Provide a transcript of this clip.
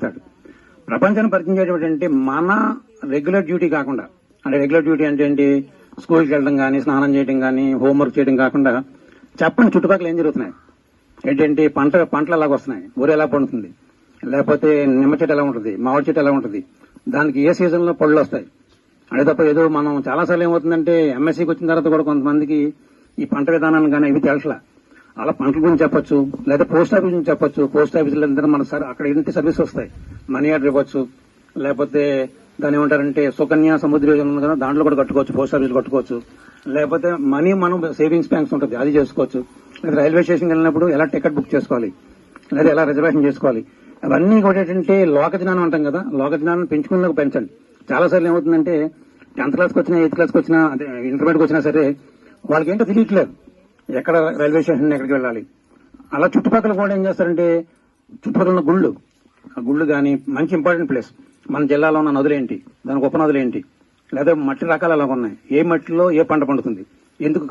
చేస్తాడు. ప్రపంచాన్ని పరిచయం చేయడం అంటే మన రెగ్యులర్ డ్యూటీ కాకుండా, అంటే రెగ్యులర్ డ్యూటీ అంటే ఏంటి, స్కూల్కి వెళ్ళడం కానీ, స్నానం చేయడం కానీ, హోంవర్క్ చేయడం కాకుండా చెప్పండి చుట్టుపక్కల ఏం జరుగుతున్నాయి, ఏంటంటే పంటలు ఎలాగ వస్తున్నాయి, ఊరు ఎలా పండుతుంది, లేకపోతే నిమ్మ చెట్టు ఎలా ఉంటుంది, మామిడి చెట్టు ఎలా ఉంటుంది, దానికి ఏ సీజన్ లో పళ్ళు వస్తాయి. అదే తప్ప ఏదో మనం చాలాసార్లు ఏమవుతుందంటే ఎంఎస్సీకి వచ్చిన తర్వాత కూడా కొంతమందికి ఈ పంట విధానాన్ని కానీ ఇవి తెలుసలా, అలా పంటల గురించి చెప్పొచ్చు, లేదా పోస్ట్ ఆఫీస్ గురించి చెప్పొచ్చు. పోస్ట్ ఆఫీసులో మన అక్కడ ఇంటి సర్వీస్ వస్తాయి, మనీ ఆర్డర్ ఇవ్వచ్చు, లేకపోతే దాని ఏమంటారంటే సుకన్య సముద్ర యోజన ఉంది కదా, దాంట్లో కూడా కట్టుకోవచ్చు, పోస్ట్ ఆఫీస్ కట్టుకోవచ్చు, లేకపోతే మనీ మనం సేవింగ్స్ బ్యాంక్స్ ఉంటుంది అది చేసుకోవచ్చు, లేదా రైల్వే స్టేషన్కి వెళ్ళినప్పుడు ఎలా టికెట్ బుక్ చేసుకోవాలి, లేదా ఎలా రిజర్వేషన్ చేసుకోవాలి, అవన్నీ కూడా ఏంటంటే లోక జ్ఞానం అంటాం కదా, లోక జ్ఞానం పెంచుకునేందుకు పెంచండి. చాలాసార్లు ఏమవుతుందంటే 10th క్లాస్కి వచ్చినా, 8th క్లాస్కి వచ్చినా, అంటే ఇంటర్మీడియట్కి వచ్చినా సరే వాళ్ళకి ఏంటో తెలియట్లేదు, ఎక్కడ రైల్వే స్టేషన్ ఎక్కడికి వెళ్ళాలి. అలా చుట్టుపక్కల కూడా ఏం చేస్తారంటే చుట్టుపక్కల ఉన్న గుళ్ళు, ఆ గుళ్ళు కానీ మంచి ఇంపార్టెంట్ ప్లేస్, మన జిల్లాలో ఉన్న నదులేంటి, దానికి ఉపనదులు ఏంటి, లేదా మట్టి రకాలు ఎలా ఉన్నాయి, ఏ మట్టిలో ఏ పంట పండుతుంది, ఎందుకు